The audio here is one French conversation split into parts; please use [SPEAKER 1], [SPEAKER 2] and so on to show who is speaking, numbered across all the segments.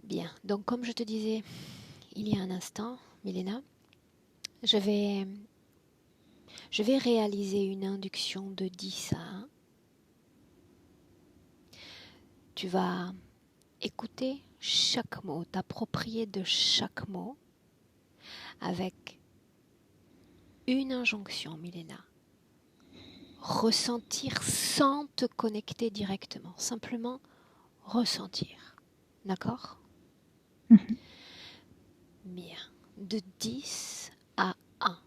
[SPEAKER 1] Bien, donc comme je te disais il y a un instant, Milena, je vais, je vais réaliser une induction de 10 à 1. Tu vas écouter chaque mot, t'approprier de chaque mot avec une injonction, Milena. Ressentir sans te connecter directement, simplement ressentir. D'accord?
[SPEAKER 2] Mhm.
[SPEAKER 1] Bien. De 10 à 1.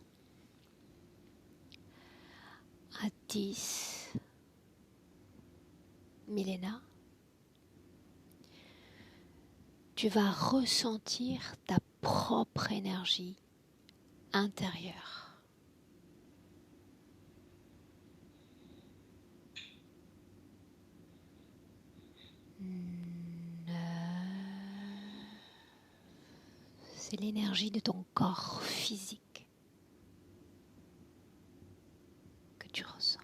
[SPEAKER 1] À 10, Milena, tu vas ressentir ta propre énergie intérieure. 9, c'est l'énergie de ton corps physique que tu ressens.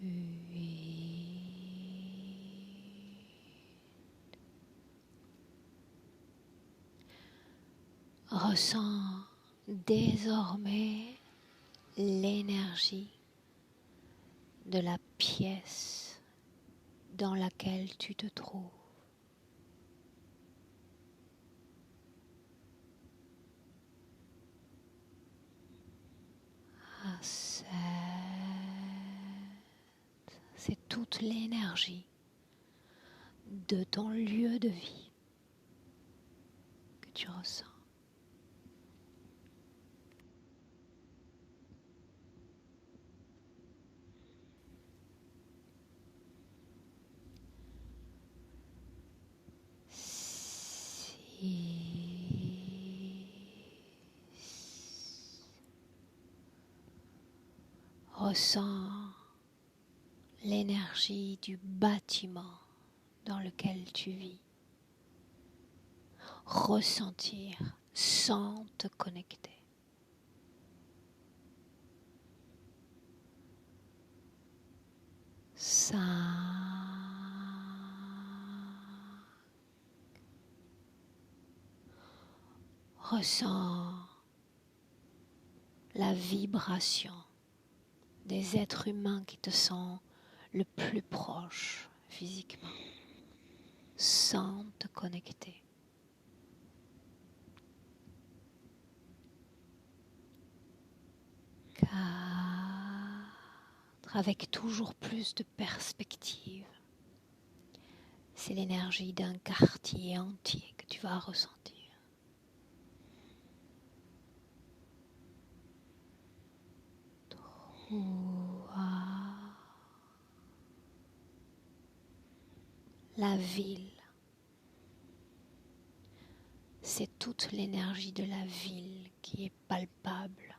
[SPEAKER 1] 8. Ressens désormais l'énergie de la pièce dans laquelle tu te trouves. 7. C'est toute l'énergie de ton lieu de vie que tu ressens. 6. Ressens l'énergie du bâtiment dans lequel tu vis. Ressentir sans te connecter. 5. Ressens la vibration des êtres humains qui te sont le plus proches physiquement, sans te connecter. 4. Avec toujours plus de perspective. C'est l'énergie d'un quartier entier que tu vas ressentir. 3. La ville. C'est toute l'énergie de la ville qui est palpable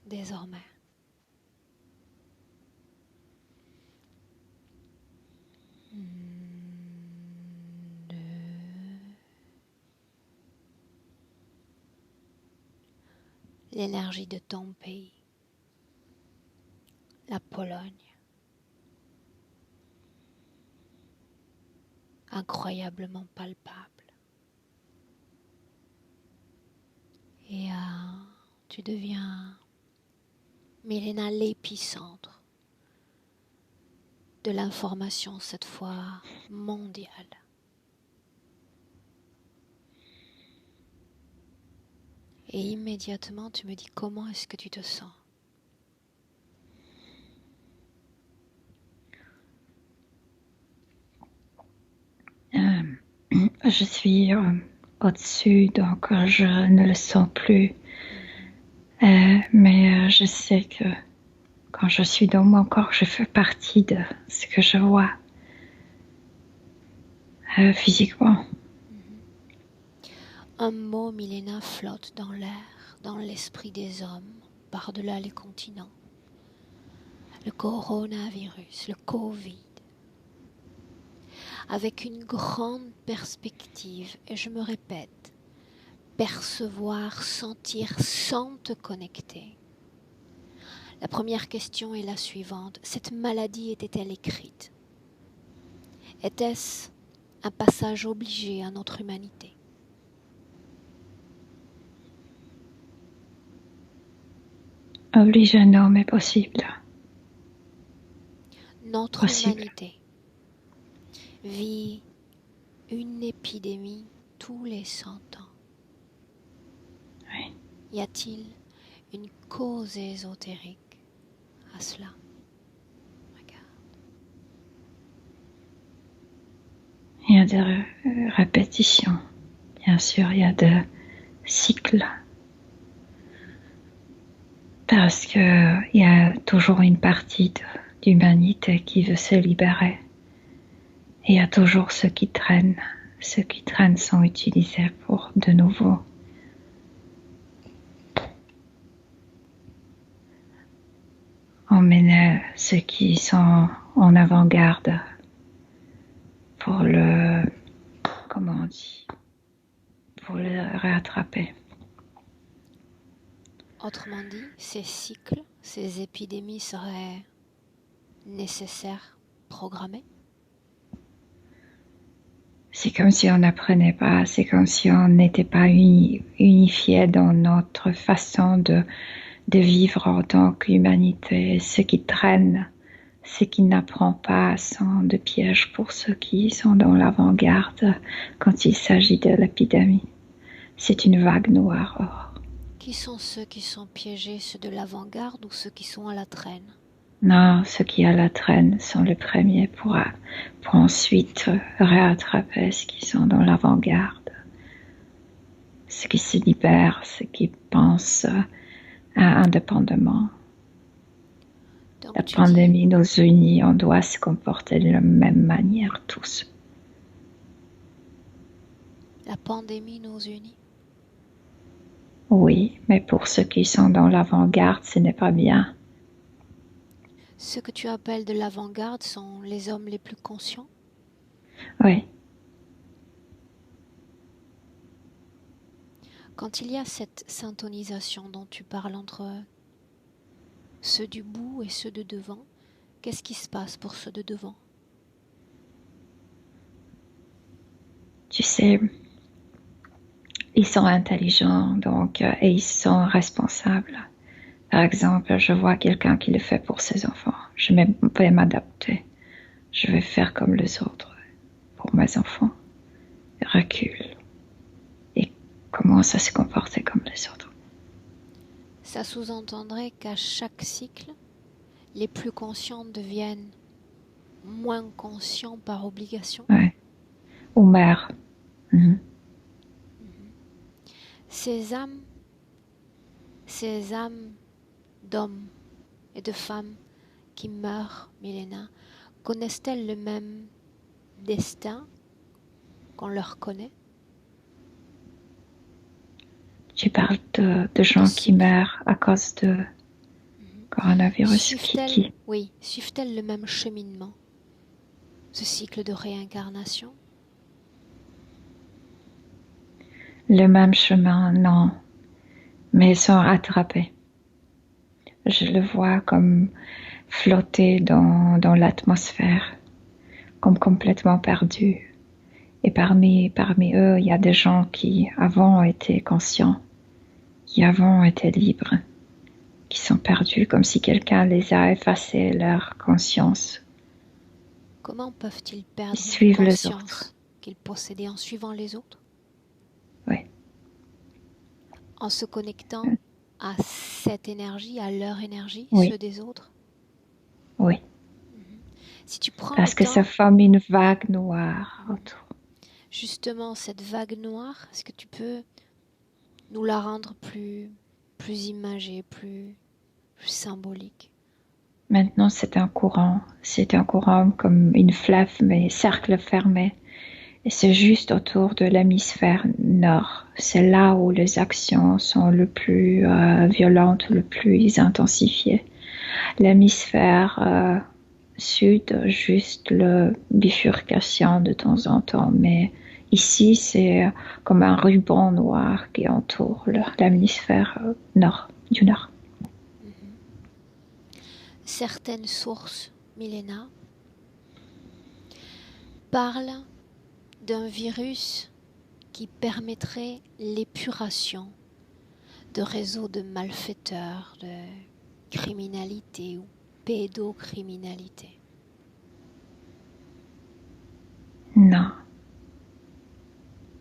[SPEAKER 1] désormais. 2. L'énergie de ton pays, la Pologne. Incroyablement palpable. Et tu deviens, Milena, l'épicentre de l'information, cette fois mondiale. Et immédiatement, tu me dis comment est-ce que tu te sens.
[SPEAKER 2] Je suis au-dessus, donc je ne le sens plus. Mais je sais que quand je suis dans mon corps, je fais partie de ce que je vois physiquement.
[SPEAKER 1] Un mot, Milena, flotte dans l'air, dans l'esprit des hommes, par-delà les continents. Le coronavirus, le Covid. Avec une grande perspective, et je me répète, percevoir, sentir sans te connecter. La première question est la suivante. Cette maladie était-elle écrite? Était-ce un passage obligé à notre humanité?
[SPEAKER 2] Obligé, non, mais possible.
[SPEAKER 1] Notre
[SPEAKER 2] Possible.
[SPEAKER 1] humanité vit une épidémie tous les 100 ans.
[SPEAKER 2] Oui.
[SPEAKER 1] Y a-t-il une cause ésotérique à cela? Regarde.
[SPEAKER 2] Il y a des répétitions. Bien sûr, il y a des cycles. Parce qu'il y a toujours une partie d'humanité qui veut se libérer. Et il y a toujours ceux qui traînent. Ceux qui traînent sont utilisés pour de nouveau emmener ceux qui sont en avant-garde pour comment on dit, pour le rattraper.
[SPEAKER 1] Autrement dit, ces cycles, ces épidémies seraient nécessaires, programmées?
[SPEAKER 2] C'est comme si on n'apprenait pas, c'est comme si on n'était pas unifié dans notre façon de vivre en tant qu'humanité. Ce qui traîne, ce qui n'apprend pas sont de pièges pour ceux qui sont dans l'avant-garde quand il s'agit de l'épidémie. C'est une vague noire. Or.
[SPEAKER 1] Qui sont ceux qui sont piégés, ceux de l'avant-garde ou ceux qui sont à la traîne?
[SPEAKER 2] Non, ceux qui à la traîne sont les premiers pour ensuite rattraper ceux qui sont dans l'avant-garde. Ceux qui se libèrent, ceux qui pensent indépendamment.
[SPEAKER 1] Donc,
[SPEAKER 2] La pandémie nous unit, on doit se comporter de la même manière tous.
[SPEAKER 1] La pandémie nous unit?
[SPEAKER 2] Oui, mais pour ceux qui sont dans l'avant-garde, ce n'est pas bien.
[SPEAKER 1] Ceux que tu appelles de l'avant-garde sont les hommes les plus conscients?
[SPEAKER 2] Oui.
[SPEAKER 1] Quand il y a cette syntonisation dont tu parles entre ceux du bout et ceux de devant, qu'est-ce qui se passe pour ceux de devant?
[SPEAKER 2] Tu sais, ils sont intelligents donc, et ils sont responsables. Par exemple, je vois quelqu'un qui le fait pour ses enfants. Je vais m'adapter. Je vais faire comme les autres pour mes enfants. Recule. Et commence à se comporter comme les autres.
[SPEAKER 1] Ça sous-entendrait qu'à chaque cycle, les plus conscients deviennent moins conscients par obligation?
[SPEAKER 2] Ouais. Ou mère.
[SPEAKER 1] Ces âmes d'hommes et de femmes qui meurent, Milena, connaissent-elles le même destin qu'on leur connaît?
[SPEAKER 2] Tu parles de gens qui meurent à cause de coronavirus. Qui?
[SPEAKER 1] Oui, suivent-elles le même cheminement, ce cycle de réincarnation?
[SPEAKER 2] Le même chemin, non, mais ils sont rattrapés. Je le vois comme flotter dans l'atmosphère, comme complètement perdu. Et parmi eux, il y a des gens qui avant étaient conscients, qui avant étaient libres, qui sont perdus, comme si quelqu'un les a effacés leur conscience.
[SPEAKER 1] Comment peuvent-ils perdre
[SPEAKER 2] une
[SPEAKER 1] conscience qu'ils possédaient en suivant les autres?
[SPEAKER 2] Oui.
[SPEAKER 1] En se connectant à cette énergie, à leur énergie,
[SPEAKER 2] oui.
[SPEAKER 1] ceux des autres?
[SPEAKER 2] Oui.
[SPEAKER 1] Si tu prends
[SPEAKER 2] Parce que ça forme une vague noire autour.
[SPEAKER 1] Justement, cette vague noire, est-ce que tu peux nous la rendre plus imagée, plus symbolique?
[SPEAKER 2] Maintenant, c'est un courant comme une fleuve, mais cercle fermé. Et c'est juste autour de l'hémisphère nord. C'est là où les actions sont le plus violentes, le plus intensifiées. L'hémisphère sud, juste la bifurcation de temps en temps, mais ici, c'est comme un ruban noir qui entoure l'hémisphère nord, du nord.
[SPEAKER 1] certaines sources, Milena, parlent d'un virus qui permettrait l'épuration de réseaux de malfaiteurs, de criminalité ou pédocriminalité.
[SPEAKER 2] Non.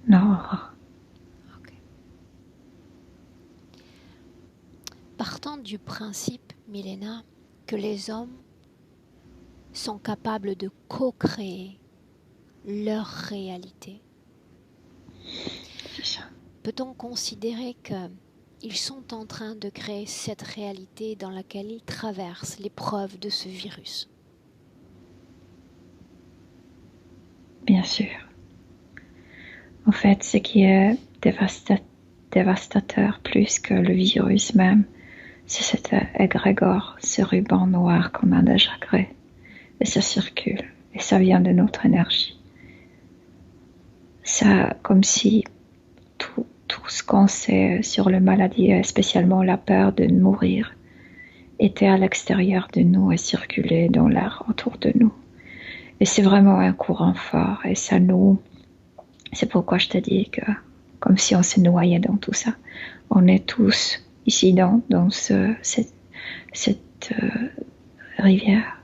[SPEAKER 2] Non.
[SPEAKER 1] Okay. Partant du principe, Milena, que les hommes sont capables de co-créer leur réalité,
[SPEAKER 2] C'est ça.
[SPEAKER 1] peut-on considérer qu'ils sont en train de créer cette réalité dans laquelle ils traversent l'épreuve de ce virus?
[SPEAKER 2] Bien sûr. En fait, ce qui est dévastateur plus que le virus même, c'est cet égrégore, ce ruban noir qu'on a déjà créé. Et ça circule, et ça vient de notre énergie. Ça, comme si tout ce qu'on sait sur la maladie, spécialement la peur de mourir, était à l'extérieur de nous et circulait dans l'air autour de nous. Et c'est vraiment un courant fort, et ça nous... C'est pourquoi je te dis que, comme si on se noyait dans tout ça, on est tous ici dans cette rivière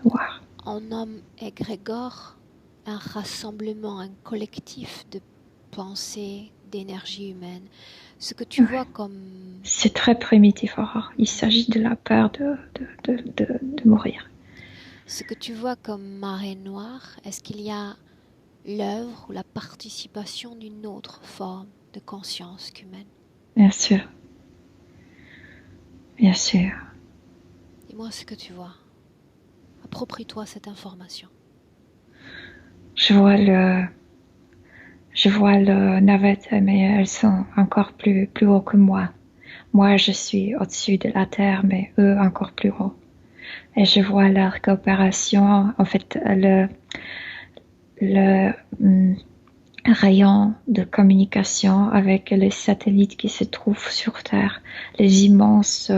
[SPEAKER 2] noire.
[SPEAKER 1] On nomme égrégore un rassemblement, un collectif de pensées, d'énergie humaine. Ce que tu vois comme...
[SPEAKER 2] C'est très primitif, Aurore. Il s'agit de la peur de mourir.
[SPEAKER 1] Ce que tu vois comme marée noire, est-ce qu'il y a l'œuvre ou la participation d'une autre forme de conscience qu'humaine?
[SPEAKER 2] Bien sûr. Bien sûr.
[SPEAKER 1] Dis-moi ce que tu vois. Approprie-toi cette information.
[SPEAKER 2] Je vois le navette, mais elles sont encore plus haut que moi. Moi, je suis au-dessus de la terre, mais eux encore plus haut. Et je vois leur coopération, en fait, le rayon de communication avec les satellites qui se trouvent sur Terre, les immenses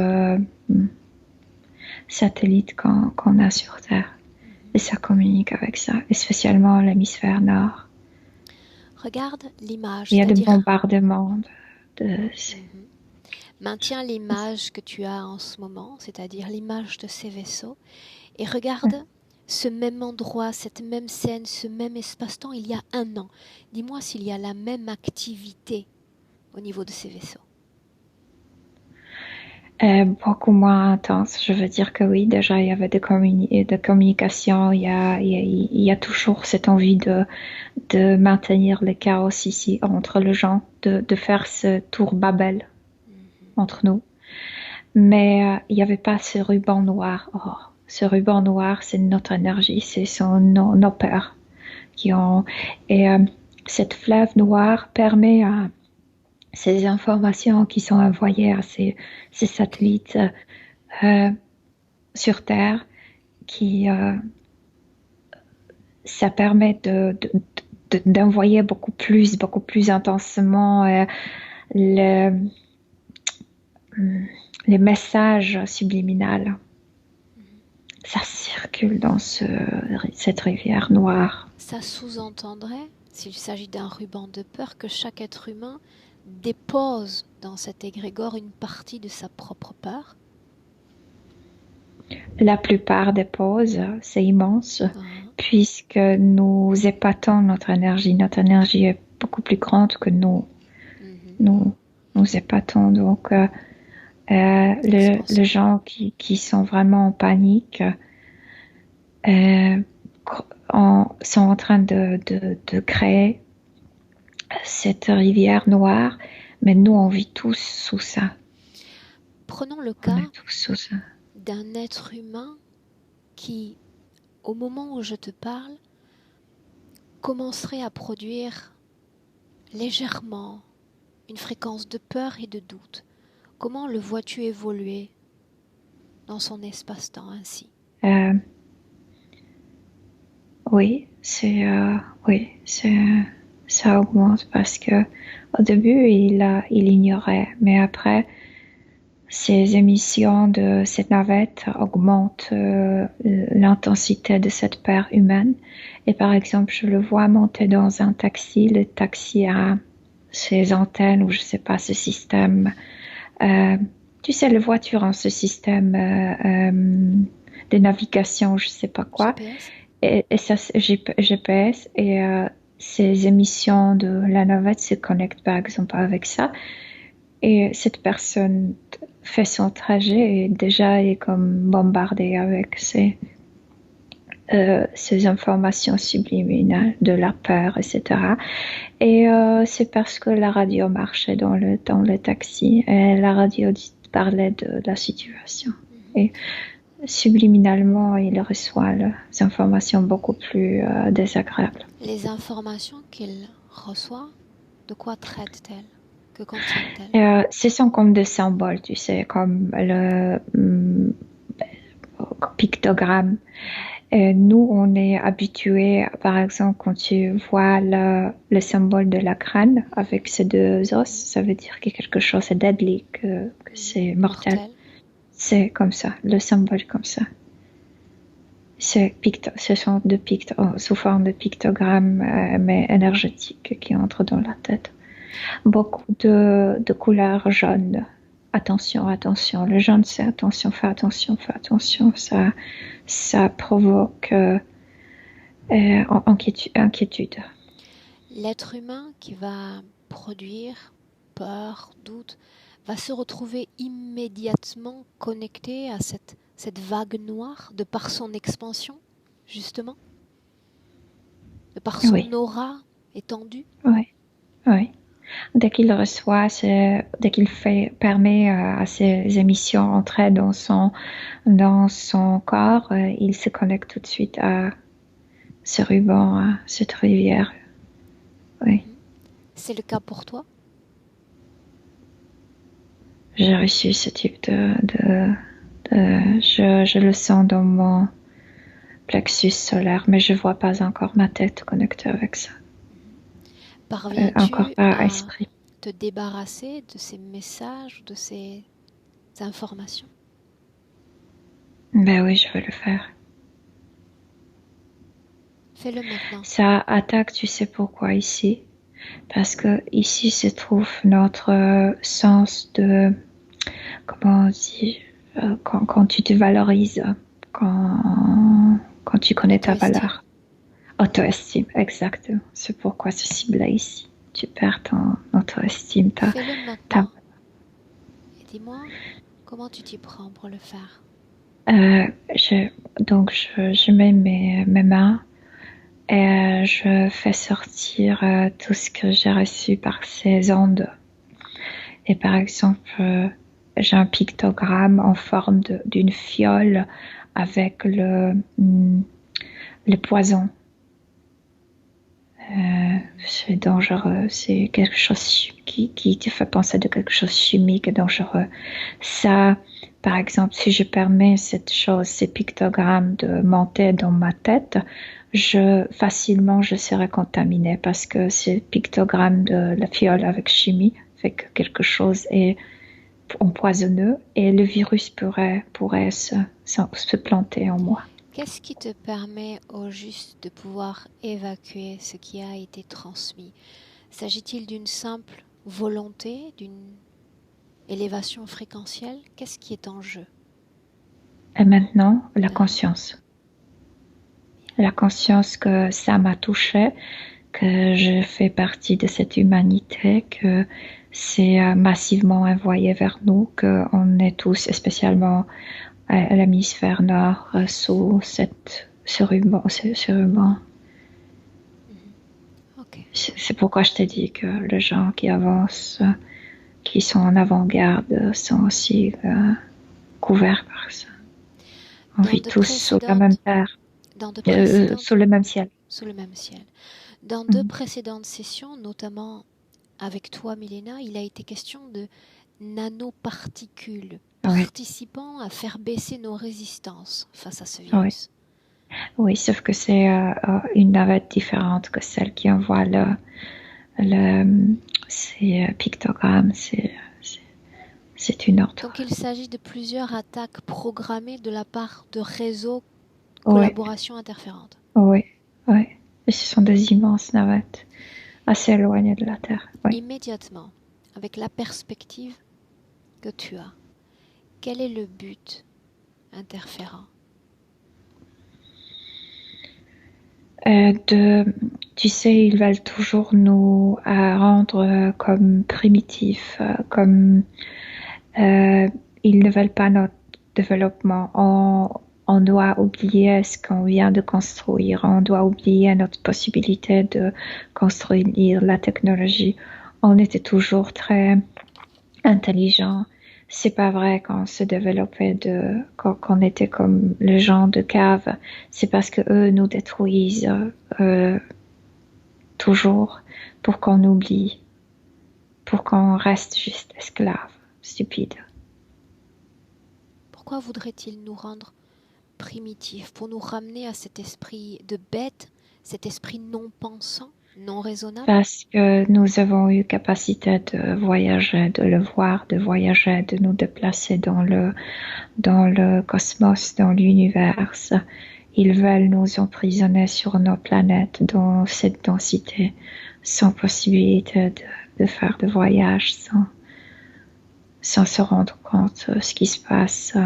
[SPEAKER 2] satellites qu'on a sur Terre. Et ça communique avec ça, et spécialement l'hémisphère nord.
[SPEAKER 1] Regarde l'image.
[SPEAKER 2] Il y a des bombardements de...
[SPEAKER 1] Maintiens l'image que tu as en ce moment, c'est-à-dire l'image de ces vaisseaux, et regarde ce même endroit, cette même scène, ce même espace-temps il y a 1 an. Dis-moi s'il y a la même activité au niveau de ces vaisseaux.
[SPEAKER 2] Beaucoup moins intense. Je veux dire que oui, déjà il y avait de communication, il y a toujours cette envie de maintenir le chaos ici entre les gens, de faire ce tour Babel entre nous. Mais il n'y avait pas ce ruban noir. Oh, ce ruban noir, c'est notre énergie, c'est nos peurs qui ont... Et cette fleuve noire permet à ces informations qui sont envoyées à ces satellites sur Terre, ça permet d'envoyer beaucoup plus intensément les messages subliminaux. Ça circule dans cette rivière noire.
[SPEAKER 1] Ça sous-entendrait, s'il s'agit d'un ruban de peur, que chaque être humain dépose dans cet égrégore une partie de sa propre peur?
[SPEAKER 2] La plupart déposent, c'est immense, puisque nous épatons notre énergie. Notre énergie est beaucoup plus grande que nous. Nous épatons. Donc, les gens qui sont vraiment en panique sont en train de créer cette rivière noire, mais nous, on vit tous sous ça.
[SPEAKER 1] Prenons le cas d'un être humain qui, au moment où je te parle, commencerait à produire légèrement une fréquence de peur et de doute. Comment le vois-tu évoluer dans son espace-temps ainsi?
[SPEAKER 2] Oui, ça augmente parce que au début il ignorait, mais après Ces émissions de cette navette augmentent l'intensité de cette paire humaine. Et par exemple, je le vois monter dans un taxi. Le taxi a ses antennes ou je sais pas, ce système. Euh, Tu sais, les voitures ont ce système de navigation, je sais pas quoi.
[SPEAKER 1] GPS?
[SPEAKER 2] Et ça, c'est GPS. Et ces émissions de la navette se connectent par exemple avec ça. Et cette personne fait son trajet et déjà est comme bombardée avec ces informations subliminales de la peur, etc. Et c'est parce que la radio marchait dans le taxi et la radio parlait de la situation. Et subliminalement, il reçoit les informations beaucoup plus désagréables.
[SPEAKER 1] Les informations qu'il reçoit, de quoi traitent-elles? Que contiennent-elles?
[SPEAKER 2] Ce sont comme des symboles, tu sais, comme le pictogramme. Et nous, on est habitués, par exemple, quand tu vois le symbole de la crâne avec ces deux os, ça veut dire que quelque chose est deadly, que c'est mortel. C'est comme ça, le symbole comme ça. Ce sont des sous forme de pictogrammes, mais énergétiques qui entrent dans la tête. Beaucoup de couleurs jaunes. Attention, attention. Le jaune, c'est attention, fais attention, fais attention. Ça provoque inquiétude.
[SPEAKER 1] L'être humain qui va produire peur, doute, va se retrouver immédiatement connecté à cette vague noire de par son expansion, justement, de par son aura étendue.
[SPEAKER 2] Oui, oui. Dès qu'il reçoit, dès qu'il permet à ces émissions entrer dans son corps, il se connecte tout de suite à ce ruban, à cette rivière. Oui.
[SPEAKER 1] C'est le cas pour toi?
[SPEAKER 2] J'ai reçu ce type je le sens dans mon plexus solaire, mais je vois pas encore ma tête connectée avec ça.
[SPEAKER 1] Parviens-tu
[SPEAKER 2] encore pas
[SPEAKER 1] à
[SPEAKER 2] esprit.
[SPEAKER 1] te débarrasser de ces messages, de ces informations?
[SPEAKER 2] Ben oui, je veux le faire.
[SPEAKER 1] Fais-le maintenant.
[SPEAKER 2] Ça attaque, tu sais pourquoi ici? Parce que ici se trouve notre sens de, comment on dit, quand tu te valorises, quand tu connais ta valeur. Auto-estime, exactement. C'est pourquoi ce cible-là ici. Tu perds ton auto-estime.
[SPEAKER 1] Fais-le maintenant. Et dis-moi, comment tu t'y prends pour le faire?
[SPEAKER 2] Donc, je mets mes mains et je fais sortir tout ce que j'ai reçu par ces ondes. Et par exemple, j'ai un pictogramme en forme d'une fiole avec le poison. C'est dangereux, c'est quelque chose qui te fait penser de quelque chose de chimique et dangereux. Ça, par exemple, si je permets cette chose, ces pictogrammes de monter dans ma tête, facilement je serais contaminée parce que ces pictogrammes de la fiole avec chimie fait que quelque chose est empoisonneux et le virus pourrait se planter en moi.
[SPEAKER 1] Qu'est-ce qui te permet au juste de pouvoir évacuer ce qui a été transmis? S'agit-il d'une simple volonté, d'une élévation fréquentielle? Qu'est-ce qui est en jeu?
[SPEAKER 2] Et maintenant, la conscience. La conscience que ça m'a touchée, que je fais partie de cette humanité, que c'est massivement envoyé vers nous, qu'on est tous, spécialement à l'hémisphère nord, sous ce ruban.
[SPEAKER 1] Okay.
[SPEAKER 2] C'est pourquoi je t'ai dit que les gens qui avancent, qui sont en avant-garde, sont aussi couverts par ça. On vit tous sous la même terre, sous le même ciel.
[SPEAKER 1] Sous le même ciel. Dans deux précédentes sessions, notamment avec toi, Milena, il a été question de nanoparticules participant à faire baisser nos résistances face à ce virus.
[SPEAKER 2] Oui, sauf que c'est une navette différente que celle qui envoie ces pictogrammes. C'est une autre.
[SPEAKER 1] Donc il s'agit de plusieurs attaques programmées de la part de réseaux
[SPEAKER 2] Oui,
[SPEAKER 1] collaboration interférente.
[SPEAKER 2] oui, oui. Et ce sont des immenses navettes, assez éloignées de la Terre. Oui.
[SPEAKER 1] Immédiatement, avec la perspective que tu as, quel est le but interférent?
[SPEAKER 2] Tu sais, ils veulent toujours nous rendre comme primitifs, comme ils ne veulent pas notre développement. On doit oublier ce qu'on vient de construire. On doit oublier notre possibilité de construire la technologie. On était toujours très intelligent. C'est pas vrai qu'on se développait qu'on était comme les gens de cave. C'est parce que eux nous détruisent toujours pour qu'on oublie, pour qu'on reste juste esclave, stupide.
[SPEAKER 1] Pourquoi voudrait-il nous rendre primitifs pour nous ramener à cet esprit de bête, cet esprit non pensant, non raisonnable?
[SPEAKER 2] Parce que nous avons eu capacité de voyager, de le voir, de voyager, de nous déplacer dans le cosmos, dans l'univers. Ils veulent nous emprisonner sur nos planètes dans cette densité, sans possibilité de faire de voyage, sans se rendre compte de ce qui se passe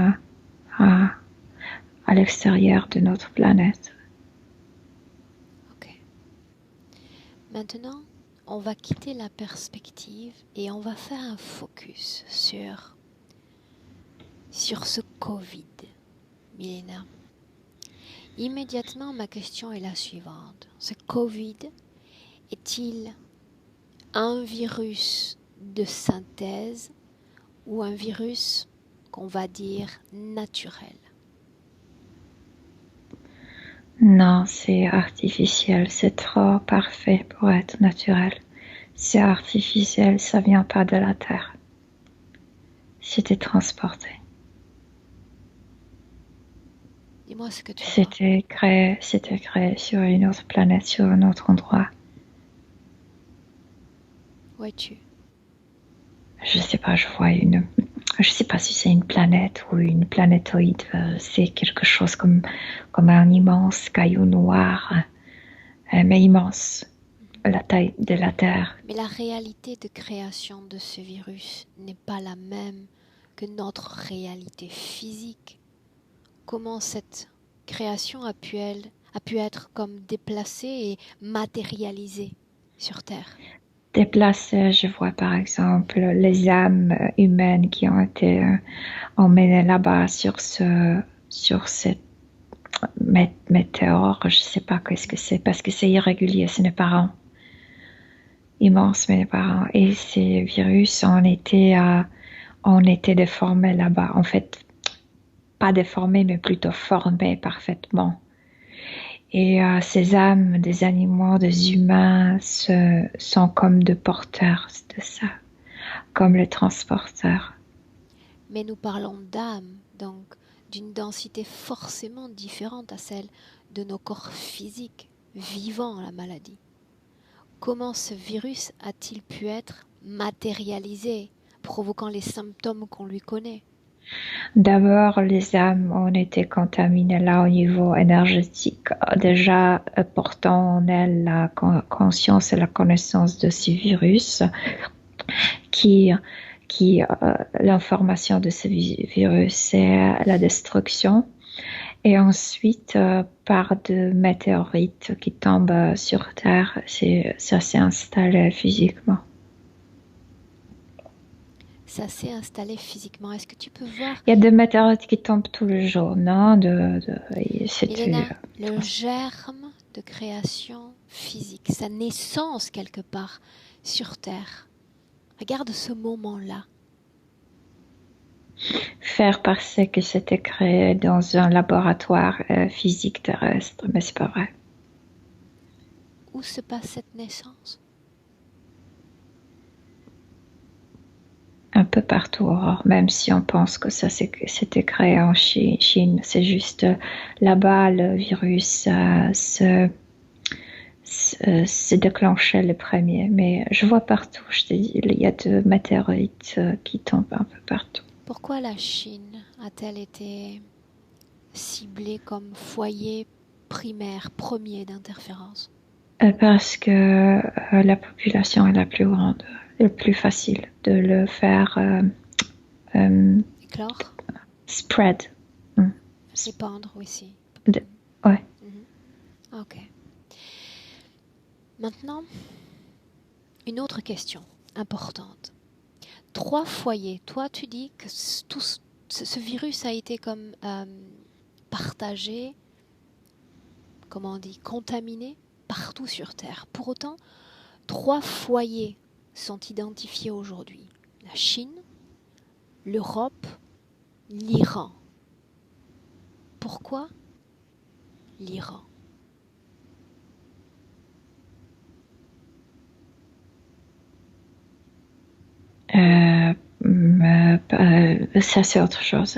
[SPEAKER 2] à l'extérieur de notre planète.
[SPEAKER 1] Ok. Maintenant, on va quitter la perspective et on va faire un focus sur ce Covid, Milena. Immédiatement, ma question est la suivante. Ce Covid est-il un virus de synthèse ou un virus qu'on va dire naturel?
[SPEAKER 2] Non, c'est artificiel, c'est trop parfait pour être naturel. C'est artificiel, ça vient pas de la Terre. C'était transporté.
[SPEAKER 1] Dis-moi ce que tu vois.
[SPEAKER 2] C'était créé sur une autre planète, sur un autre endroit.
[SPEAKER 1] Où es-tu?
[SPEAKER 2] Je sais pas, je sais pas si c'est une planète ou une planétoïde. C'est quelque chose comme un immense caillou noir, mais immense, la taille de la Terre.
[SPEAKER 1] Mais la réalité de création de ce virus n'est pas la même que notre réalité physique. Comment cette création a pu être comme déplacée et matérialisée sur Terre?
[SPEAKER 2] Déplacées, je vois par exemple les âmes humaines qui ont été emmenées là-bas sur cette météore. Je sais pas qu'est-ce que c'est parce que c'est irrégulier, ce n'est pas rond. Immense, mais pas rond. Et ces virus ont été déformés là-bas. En fait, pas déformés, mais plutôt formés parfaitement. Et ces âmes des animaux, des humains sont comme des porteurs de ça, comme les transporteurs.
[SPEAKER 1] Mais nous parlons d'âme, donc d'une densité forcément différente à celle de nos corps physiques vivant la maladie. Comment ce virus a-t-il pu être matérialisé, provoquant les symptômes qu'on lui connaît?
[SPEAKER 2] D'abord, les âmes ont été contaminées là au niveau énergétique, déjà portant en elles la conscience et la connaissance de ces virus, qui l'information de ce virus, c'est la destruction. Et ensuite, par de météorites qui tombent sur Terre, ça s'est installé physiquement.
[SPEAKER 1] Ça s'est installé physiquement. Est-ce que tu peux voir?
[SPEAKER 2] Il y a des météorites qui tombent tous les jours, non?
[SPEAKER 1] Elena, le germe de création physique, sa naissance quelque part sur Terre. Regarde ce moment-là.
[SPEAKER 2] Faire penser que c'était créé dans un laboratoire physique terrestre, mais c'est pas vrai.
[SPEAKER 1] Où se passe cette naissance?
[SPEAKER 2] Un peu partout, Aurore, même si on pense que c'était créé en Chine, c'est juste là-bas le virus se déclenchait le premier. Mais je vois partout, je te dis, il y a de météorites qui tombent un peu partout.
[SPEAKER 1] Pourquoi la Chine a-t-elle été ciblée comme foyer primaire, premier d'interférence?
[SPEAKER 2] Parce que la population est la plus grande, le plus facile de le faire
[SPEAKER 1] Éclore?
[SPEAKER 2] spread.
[SPEAKER 1] Répandre aussi.
[SPEAKER 2] Ouais.
[SPEAKER 1] Ok. Maintenant, une autre question importante. 3 foyers. Toi, tu dis que ce virus a été comme partagé, comment on dit, contaminé partout sur Terre. Pour autant, 3 foyers sont identifiés aujourd'hui. La Chine, l'Europe, l'Iran. Pourquoi l'Iran?
[SPEAKER 2] Ça, c'est autre chose.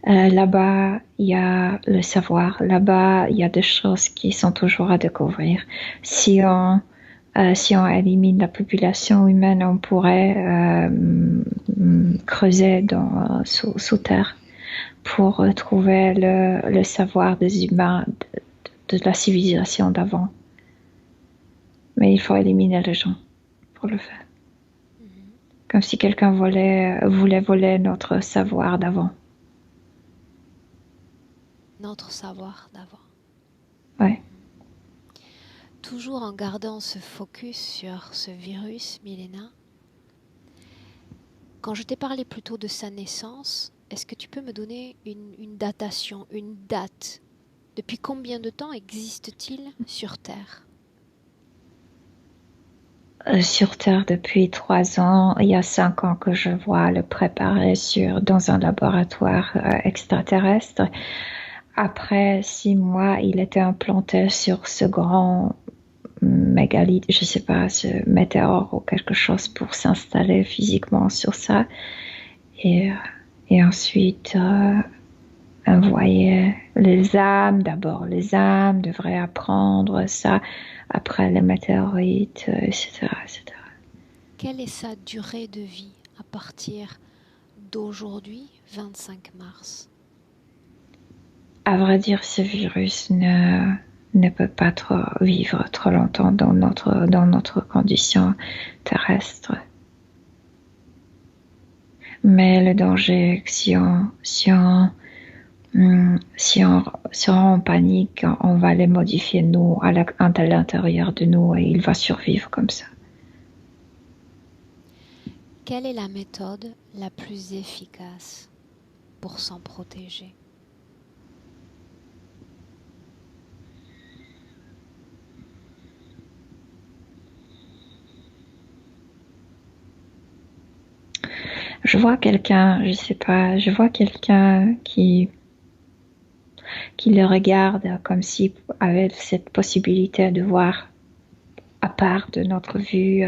[SPEAKER 2] Là-bas, il y a le savoir. Là-bas, il y a des choses qui sont toujours à découvrir. Si on élimine la population humaine, on pourrait creuser sous terre pour trouver le savoir des humains de la civilisation d'avant. Mais il faut éliminer les gens pour le faire. Comme si quelqu'un voulait voler notre savoir d'avant.
[SPEAKER 1] Notre savoir d'avant.
[SPEAKER 2] Ouais.
[SPEAKER 1] Toujours en gardant ce focus sur ce virus, Milena, quand je t'ai parlé plutôt de sa naissance, est-ce que tu peux me donner une datation, une date? Depuis combien de temps existe-t-il sur Terre?
[SPEAKER 2] Sur Terre depuis 3 ans. Il y a 5 ans que je vois le préparer dans un laboratoire extraterrestre. Après 6 mois, il était implanté sur ce grand mégalithe, je sais pas, ce météore ou quelque chose pour s'installer physiquement sur ça. Et ensuite, envoyer les âmes. D'abord, les âmes devraient apprendre ça. Après, les météorites, etc., etc.
[SPEAKER 1] Quelle est sa durée de vie à partir d'aujourd'hui, 25 mars?
[SPEAKER 2] À vrai dire, ce virus ne peut pas vivre trop longtemps dans notre condition terrestre. Mais le danger, si on sera en panique, on va les modifier nous à l'intérieur de nous et il va survivre comme ça.
[SPEAKER 1] Quelle est la méthode la plus efficace pour s'en protéger?
[SPEAKER 2] Je vois quelqu'un, je sais pas, je vois quelqu'un qui le regarde comme s'il avait cette possibilité de voir à part de notre vue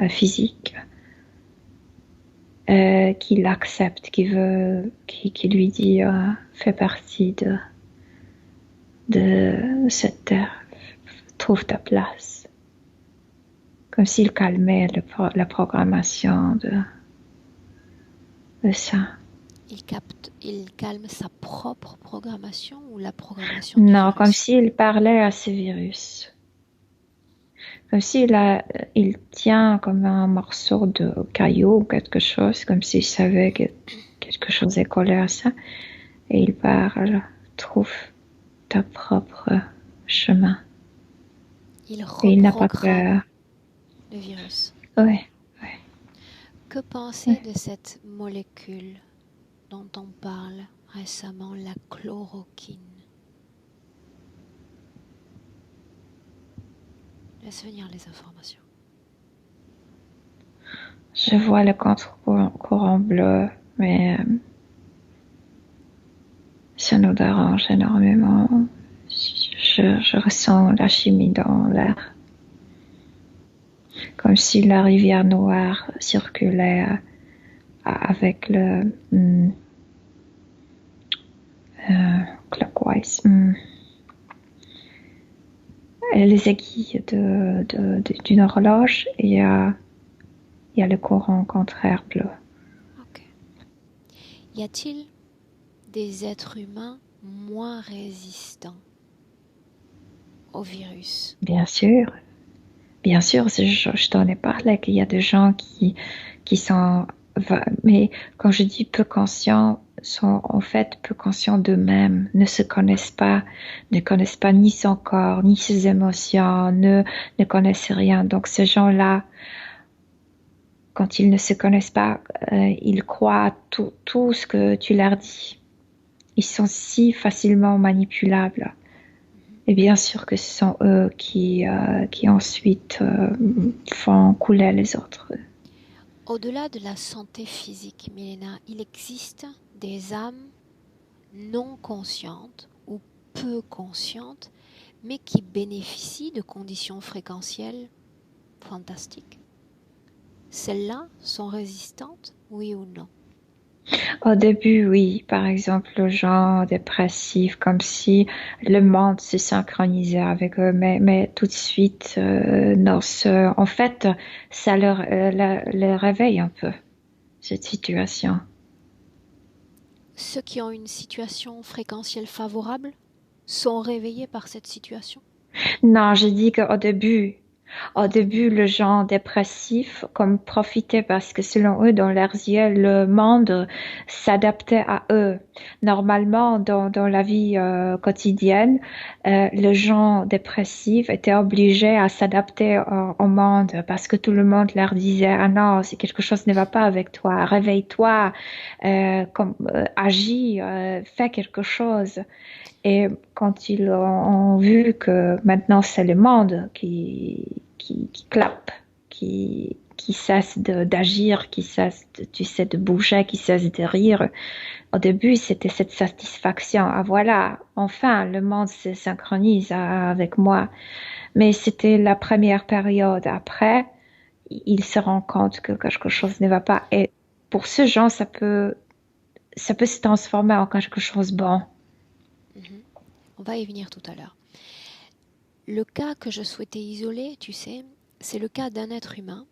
[SPEAKER 2] physique, qui l'accepte, qui lui dit fais partie de cette terre, trouve ta place. Comme s'il calmait la programmation de ça.
[SPEAKER 1] Il calme sa propre programmation ou la programmation du
[SPEAKER 2] Non,
[SPEAKER 1] virus?
[SPEAKER 2] comme s'il parlait à ce virus. Comme il tient comme un morceau de caillou ou quelque chose, comme s'il savait que quelque chose est collé à ça. Et il parle, trouve ta propre chemin. Et il n'a pas peur.
[SPEAKER 1] Le virus.
[SPEAKER 2] Ouais.
[SPEAKER 1] Que penser de cette molécule dont on parle récemment, la chloroquine? Laisse venir les informations.
[SPEAKER 2] Je vois le contre-courant bleu, mais ça nous dérange énormément. Je ressens la chimie dans l'air. Comme si la rivière Noire circulait avec le clockwise. les aiguilles d'une horloge et il y a le courant contraire bleu.
[SPEAKER 1] Ok. Y a-t-il des êtres humains moins résistants au virus?
[SPEAKER 2] Bien sûr, bien sûr, je t'en ai parlé qu'il y a des gens qui sont, mais quand je dis peu conscients, sont en fait peu conscients d'eux-mêmes, ne se connaissent pas, ne connaissent pas ni son corps, ni ses émotions, ne connaissent rien. Donc ces gens-là, quand ils ne se connaissent pas, ils croient à tout ce que tu leur dis. Ils sont si facilement manipulables. Et bien sûr que ce sont eux qui ensuite font couler les autres.
[SPEAKER 1] Au-delà de la santé physique, Milena, il existe des âmes non conscientes ou peu conscientes, mais qui bénéficient de conditions fréquentielles fantastiques. Celles-là sont résistantes, oui ou non?
[SPEAKER 2] Au début, oui, par exemple, le genre dépressif, comme si le monde se synchronisait avec eux, mais tout de suite, non, en fait, ça le réveille un peu, cette situation.
[SPEAKER 1] Ceux qui ont une situation fréquentielle favorable sont réveillés par cette situation.
[SPEAKER 2] Non, je dis qu'au début, le genre dépressif, comme profitait parce que selon eux, dans leurs yeux, le monde s'adaptait à eux. Normalement, dans la vie quotidienne, le genre dépressif était obligé à s'adapter au monde parce que tout le monde leur disait, ah non, si quelque chose ne va pas avec toi, réveille-toi, agis, fais quelque chose. Et quand ils ont vu que maintenant c'est le monde qui clappe, qui cesse d'agir, qui cesse, tu sais, de bouger, qui cesse de rire, au début c'était cette satisfaction. Ah voilà, enfin le monde se synchronise avec moi. Mais c'était la première période. Après, ils se rendent compte que quelque chose ne va pas. Et pour ce genre, ça peut se transformer en quelque chose de bon.
[SPEAKER 1] Mhm. On va y venir tout à l'heure. Le cas que je souhaitais isoler, tu sais, c'est le cas d'un être humain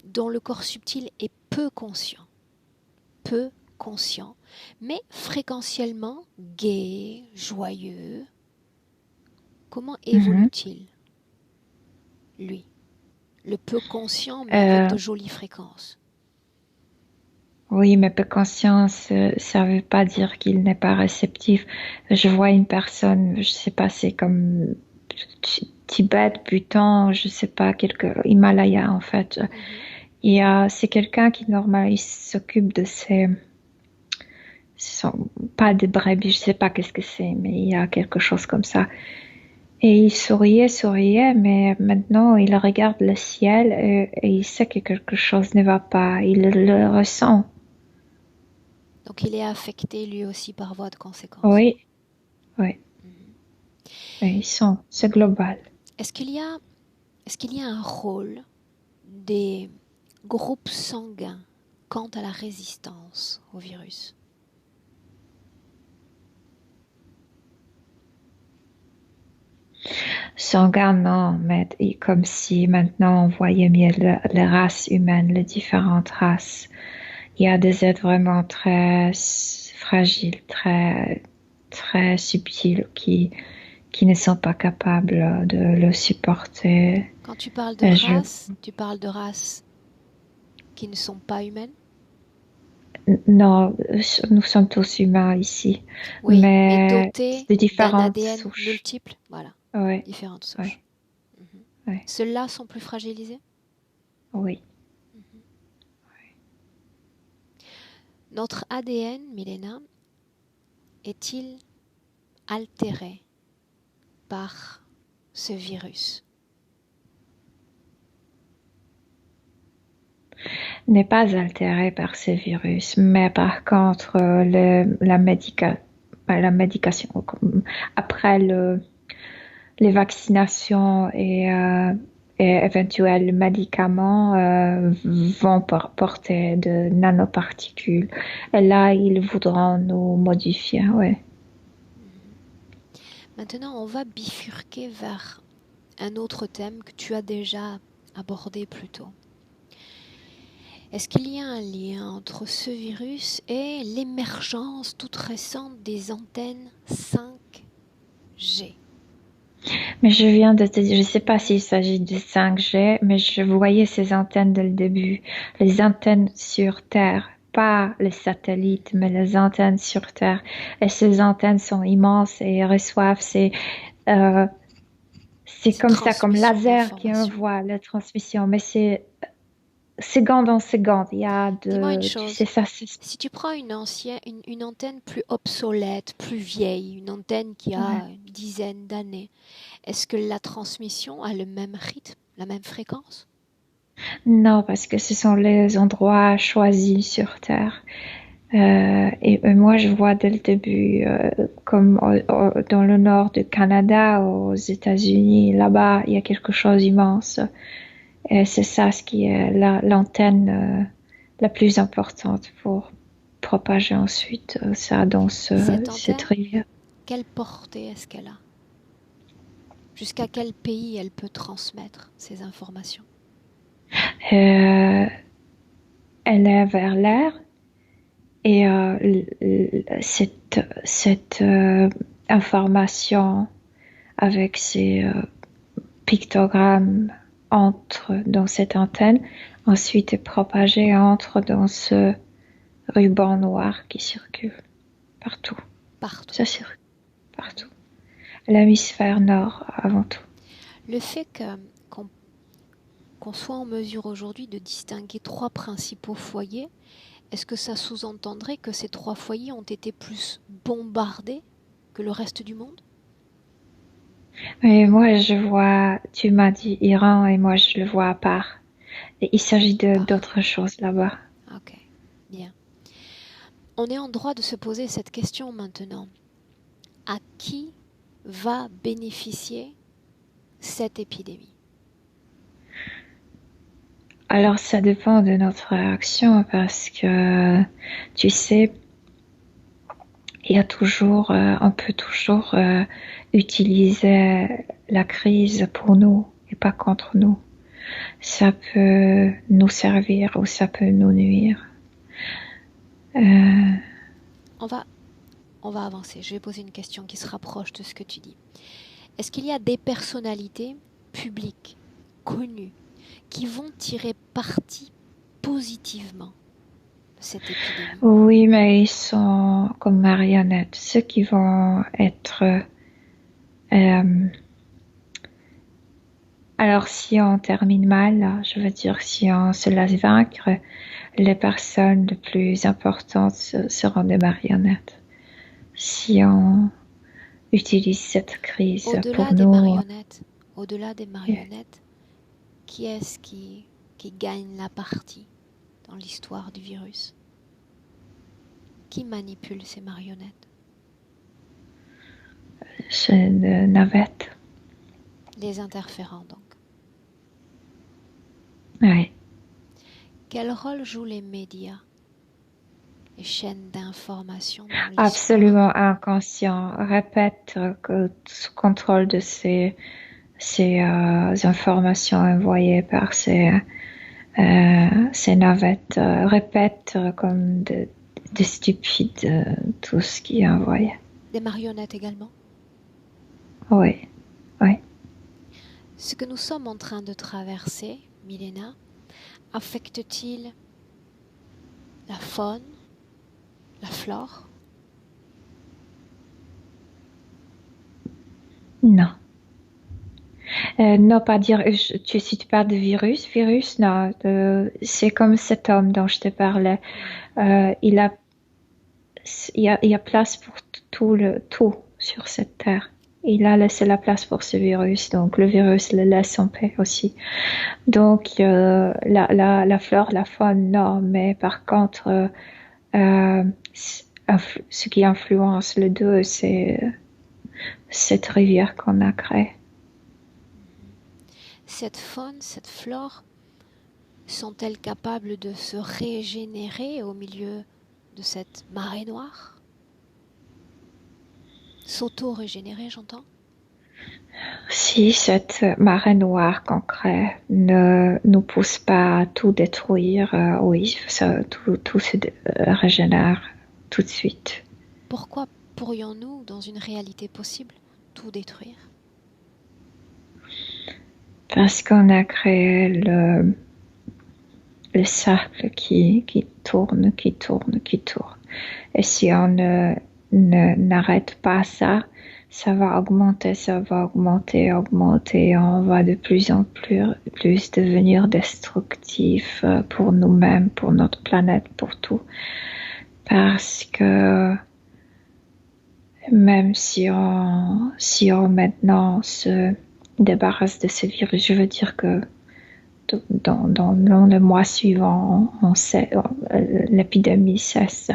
[SPEAKER 1] dont le corps subtil est peu conscient, mais fréquentiellement gai, joyeux. Comment
[SPEAKER 2] Mhm.
[SPEAKER 1] évolue-t-il, lui? Le peu conscient, mais avec
[SPEAKER 2] Euh,
[SPEAKER 1] de jolies fréquences.
[SPEAKER 2] Oui, mais peu conscience, ça veut pas dire qu'il n'est pas réceptif. Je vois une personne, je sais pas, c'est comme Tibet, Bhoutan, je sais pas, Himalaya en fait.
[SPEAKER 1] Mhm.
[SPEAKER 2] Et c'est quelqu'un qui normalement il s'occupe de pas des brebis, je sais pas qu'est-ce que c'est, mais il y a quelque chose comme ça. Et il souriait, mais maintenant il regarde le ciel et il sait que quelque chose ne va pas. Il le ressent.
[SPEAKER 1] Donc il est affecté lui aussi par voie de conséquence.
[SPEAKER 2] Oui, oui.
[SPEAKER 1] Mhm.
[SPEAKER 2] Et c'est global.
[SPEAKER 1] Est-ce qu'il y a, est-ce qu'il y a un rôle des groupes sanguins quant à la résistance au virus?
[SPEAKER 2] Sanguin, non, mais comme si maintenant on voyait mieux les races humaines, les différentes races. Il y a des êtres vraiment très fragiles, très, très subtils qui ne sont pas capables de le supporter.
[SPEAKER 1] Quand tu parles de
[SPEAKER 2] Et je,
[SPEAKER 1] race, tu parles de races qui ne sont pas humaines?
[SPEAKER 2] non, nous sommes tous humains ici,
[SPEAKER 1] Oui, mais
[SPEAKER 2] mais
[SPEAKER 1] dotés
[SPEAKER 2] de
[SPEAKER 1] d'un
[SPEAKER 2] différentes
[SPEAKER 1] ADN
[SPEAKER 2] souches.
[SPEAKER 1] multiple, voilà,
[SPEAKER 2] Oui,
[SPEAKER 1] différentes
[SPEAKER 2] oui,
[SPEAKER 1] souches. Mhm.
[SPEAKER 2] oui,
[SPEAKER 1] Ceux-là sont plus fragilisés?
[SPEAKER 2] oui.
[SPEAKER 1] Mhm. Notre ADN, Milena, est-il altéré par ce virus?
[SPEAKER 2] N'est pas altéré par ce virus, mais par contre, la médication, après les vaccinations et éventuels médicaments vont porter de nanoparticules. Et là, ils voudront nous modifier, oui.
[SPEAKER 1] Mhm. Maintenant, on va bifurquer vers un autre thème que tu as déjà abordé plus tôt. Est-ce qu'il y a un lien entre ce virus et l'émergence toute récente des antennes 5G?
[SPEAKER 2] Mais je viens de te dire, je ne sais pas s'il s'agit de 5G, mais je voyais ces antennes dès le début. Les antennes sur Terre, pas les satellites, mais les antennes sur Terre. Et ces antennes sont immenses et reçoivent euh, c'est
[SPEAKER 1] Ces
[SPEAKER 2] comme ça, comme
[SPEAKER 1] transmissions
[SPEAKER 2] laser qui
[SPEAKER 1] d'informations.
[SPEAKER 2] envoie la transmission. Mais c'est seconde en seconde. Il y a
[SPEAKER 1] Dis-moi une
[SPEAKER 2] tu sais
[SPEAKER 1] chose,
[SPEAKER 2] ça,
[SPEAKER 1] si tu prends une antenne plus obsolète, plus vieille, une antenne qui
[SPEAKER 2] ouais.
[SPEAKER 1] a une dizaine d'années, est-ce que la transmission a le même rythme, la même fréquence?
[SPEAKER 2] Non, parce que ce sont les endroits choisis sur Terre. Moi, je vois dès le début, comme dans le nord du Canada, aux États-Unis, là-bas, il y a quelque chose d'immense. Et c'est ça ce qui est l'antenne la plus importante pour propager ensuite ça dans
[SPEAKER 1] Cette
[SPEAKER 2] cette
[SPEAKER 1] antenne,
[SPEAKER 2] rivière.
[SPEAKER 1] quelle portée est-ce qu'elle a? Jusqu'à quel pays elle peut transmettre ces informations?
[SPEAKER 2] Euh, Elle est vers l'air et cette information avec ces pictogrammes entre dans cette antenne, ensuite est propagée entre dans ce ruban noir qui circule partout.
[SPEAKER 1] Partout.
[SPEAKER 2] Ça circule partout. L'hémisphère nord avant tout.
[SPEAKER 1] Le fait qu'on soit en mesure aujourd'hui de distinguer trois principaux foyers, est-ce que ça sous-entendrait que ces trois foyers ont été plus bombardés que le reste du monde?
[SPEAKER 2] Mais moi, je vois, tu m'as dit Iran et moi, je le vois à part. Et il s'agit
[SPEAKER 1] À part.
[SPEAKER 2] d'autre chose là-bas.
[SPEAKER 1] Ok, bien. On est en droit de se poser cette question maintenant. À qui va bénéficier cette épidémie?
[SPEAKER 2] Alors, ça dépend de notre réaction parce que, tu sais, il y a toujours, on peut toujours utiliser la crise pour nous et pas contre nous. Ça peut nous servir ou ça peut nous nuire. Euh,
[SPEAKER 1] On va, on va avancer. Je vais poser une question qui se rapproche de ce que tu dis. Est-ce qu'il y a des personnalités publiques, connues, qui vont tirer parti positivement de cette épidémie?
[SPEAKER 2] oui, mais ils sont comme marionnettes. Ceux qui vont être euh, alors, si on termine mal, je veux dire, si on se laisse vaincre, les personnes les plus importantes seront des marionnettes. Si on utilise cette crise pour
[SPEAKER 1] Au-delà des
[SPEAKER 2] nous,
[SPEAKER 1] marionnettes, au-delà des marionnettes, qui est-ce qui gagne la partie dans l'histoire du virus? Qui manipule ces marionnettes?
[SPEAKER 2] c'est une navette.
[SPEAKER 1] Les interférents donc.
[SPEAKER 2] Oui.
[SPEAKER 1] Quel rôle jouent les médias, les chaînes d'information dans l'histoire?
[SPEAKER 2] Absolument inconscient. Répète que sous contrôle de ces informations envoyées par ces navettes. Répète comme de stupides tout ce qui est envoyé.
[SPEAKER 1] Des marionnettes également?
[SPEAKER 2] Oui, oui.
[SPEAKER 1] Ce que nous sommes en train de traverser, Milena, affecte-t-il la faune, la flore?
[SPEAKER 2] Non. Non, pas dire, tu cites pas de virus. Virus, non. C'est comme cet homme dont je te parlais. Il a, il y a place pour tout sur cette terre. Il a laissé la place pour ce virus, donc le virus le laisse en paix aussi. Donc la flore, la faune, non, mais par contre, ce qui influence les deux, c'est cette rivière qu'on a créée.
[SPEAKER 1] Cette faune, cette flore, sont-elles capables de se régénérer au milieu de cette marée noire? S'auto-régénérer, j'entends.
[SPEAKER 2] Si cette marée noire qu'on crée ne nous pousse pas à tout détruire, oui, tout se régénère tout de suite.
[SPEAKER 1] Pourquoi pourrions-nous, dans une réalité possible, tout détruire?
[SPEAKER 2] Parce qu'on a créé le cercle qui tourne, qui tourne, qui tourne. Et si on n'arrête pas ça, ça va augmenter, augmenter. On va de plus en plus devenir destructif pour nous-mêmes, pour notre planète, pour tout. Parce que même si on maintenant se débarrasse de ce virus, je veux dire que dans le mois suivant, l'épidémie cesse,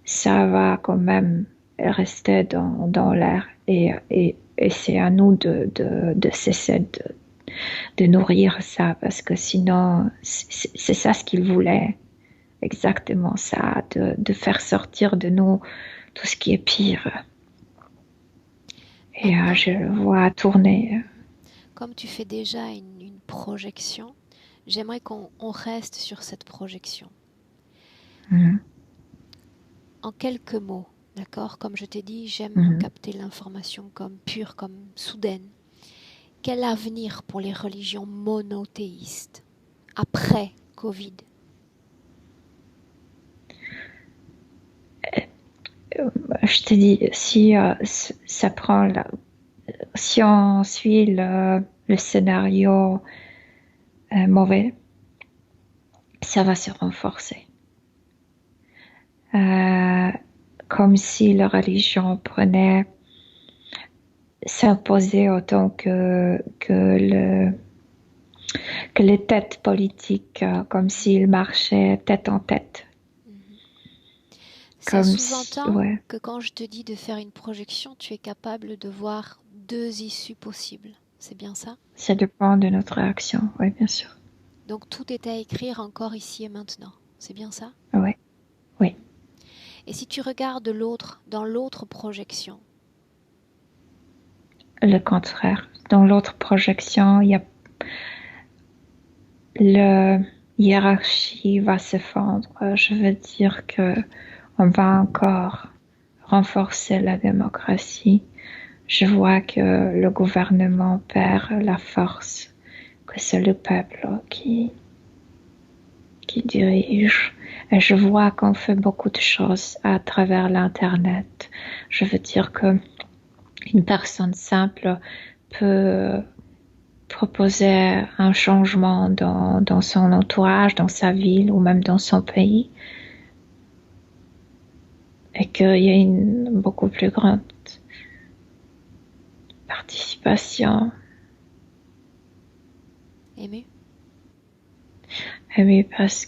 [SPEAKER 2] ça va quand même rester dans l'air et c'est à nous de cesser de nourrir ça parce que sinon, c'est ça ce qu'il voulait, exactement ça, de faire sortir de nous tout ce qui est pire. Et je le vois tourner.
[SPEAKER 1] Comme tu fais déjà une projection, j'aimerais qu'on reste sur cette projection. En quelques mots, d'accord? Comme je t'ai dit, j'aime capter l'information comme pure, comme soudaine. Quel avenir pour les religions monothéistes après Covid?
[SPEAKER 2] Je te dis, si ça prend si on suit le scénario mauvais, ça va se renforcer. Comme si la religion prenait s'imposer autant que les têtes politiques, comme s'ils marchaient tête en tête.
[SPEAKER 1] Ça sous-entend que quand je te dis de faire une projection, tu es capable de voir deux issues possibles. C'est bien ça?
[SPEAKER 2] Ça dépend de notre réaction, oui, bien sûr.
[SPEAKER 1] Donc tout est à écrire encore ici et maintenant. C'est bien ça?
[SPEAKER 2] Oui, oui.
[SPEAKER 1] Et si tu regardes dans l'autre projection?
[SPEAKER 2] Le contraire. Dans l'autre projection, il y a la hiérarchie va se fendre. Je veux dire que on va encore renforcer la démocratie. Je vois que le gouvernement perd la force, que c'est le peuple qui dirige. Et je vois qu'on fait beaucoup de choses à travers l'Internet. Je veux dire que une personne simple peut proposer un changement dans son entourage, dans sa ville ou même dans son pays. Et qu'il y a une beaucoup plus grande participation.
[SPEAKER 1] Ému?
[SPEAKER 2] Oui, parce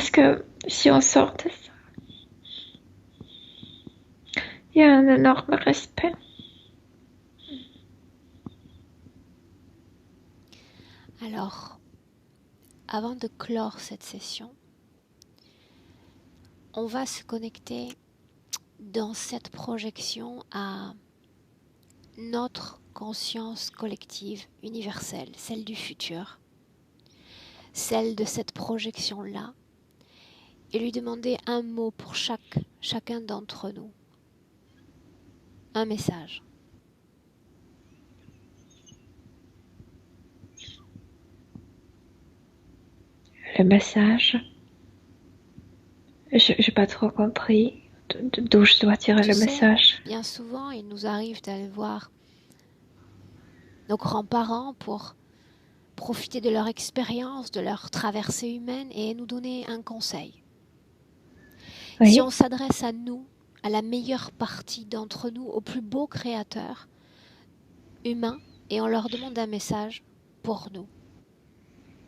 [SPEAKER 2] que si on sort de ça, il y a un énorme respect.
[SPEAKER 1] Alors, avant de clore cette session, on va se connecter dans cette projection à notre conscience collective universelle, celle du futur, celle de cette projection-là, et lui demander un mot pour chacun d'entre nous. Un message.
[SPEAKER 2] Le message, je n'ai pas trop compris d'où je dois tirer le message.
[SPEAKER 1] Bien souvent, il nous arrive d'aller voir nos grands-parents pour profiter de leur expérience, de leur traversée humaine et nous donner un conseil. Oui. Si on s'adresse à nous, à la meilleure partie d'entre nous, au plus beau créateur humain, et on leur demande un message pour nous,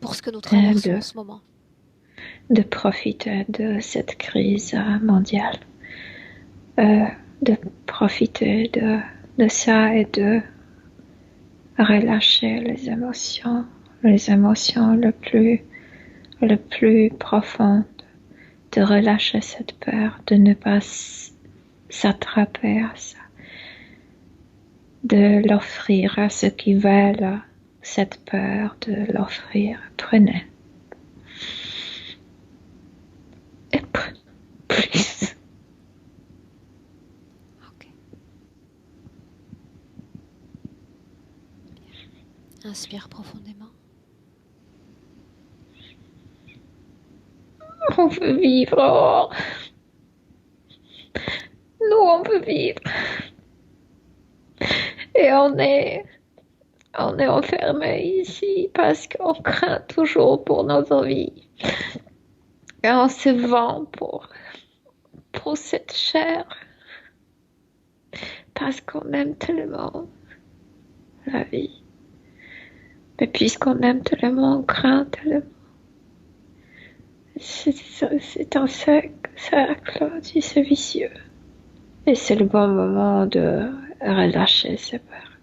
[SPEAKER 1] pour ce que nous traversons en ce moment.
[SPEAKER 2] De profiter de cette crise mondiale, de profiter de ça et de relâcher les émotions les plus le plus profond, de relâcher cette peur, de ne pas s'attraper à ça, de l'offrir à ceux qui veulent cette peur, de l'offrir. Prenez. Et plus.
[SPEAKER 1] Ok. Inspire profondément.
[SPEAKER 2] On veut vivre. Nous, on veut vivre. Et on est enfermé ici parce qu'on craint toujours pour notre vie. Et on se vend pour cette chair. Parce qu'on aime tellement la vie. Mais puisqu'on aime tellement, on craint tellement. C'est un cercle vicieux. Et c'est le bon moment de relâcher ses peurs.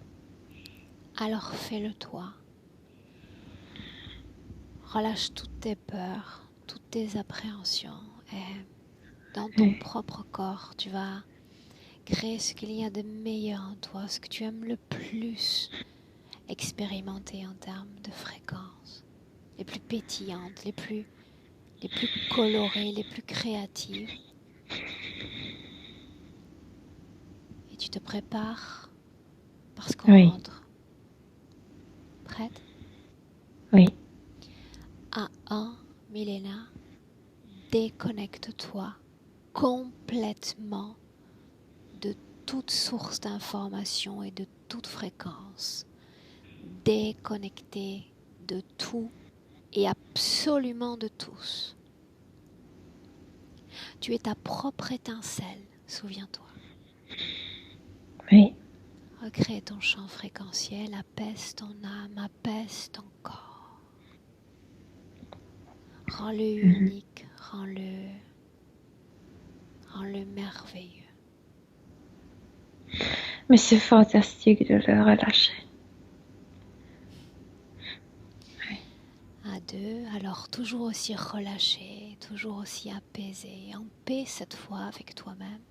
[SPEAKER 1] Alors fais-le toi. Relâche toutes tes peurs, toutes tes appréhensions et dans ton propre corps, tu vas créer ce qu'il y a de meilleur en toi, ce que tu aimes le plus expérimenter en termes de fréquences, les plus pétillantes, les plus colorées, les plus créatives. Et tu te prépares parce qu'on rentre. Prête?
[SPEAKER 2] Oui.
[SPEAKER 1] À 1, Milena, déconnecte-toi complètement de toute source d'information et de toute fréquence. Déconnecté de tout et absolument de tous. Tu es ta propre étincelle, souviens-toi.
[SPEAKER 2] Oui.
[SPEAKER 1] Recrée ton champ fréquentiel, apaise ton âme, apaise ton corps. Rends-le unique, rends-le merveilleux.
[SPEAKER 2] Mais c'est fantastique de le relâcher.
[SPEAKER 1] Oui. À 2, alors toujours aussi relâché, toujours aussi apaisé, en paix cette fois avec toi-même.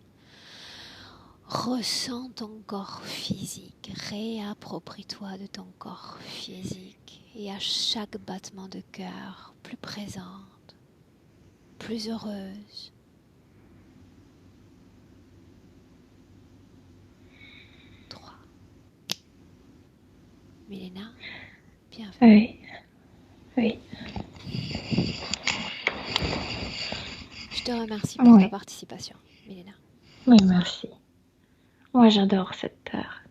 [SPEAKER 1] Ressens ton corps physique, réapproprie-toi de ton corps physique et à chaque battement de cœur, plus présente, plus heureuse. Milena, bienvenue.
[SPEAKER 2] Oui.
[SPEAKER 1] Je te remercie pour ta participation, Milena.
[SPEAKER 2] Oui, merci. Moi, j'adore cette terre.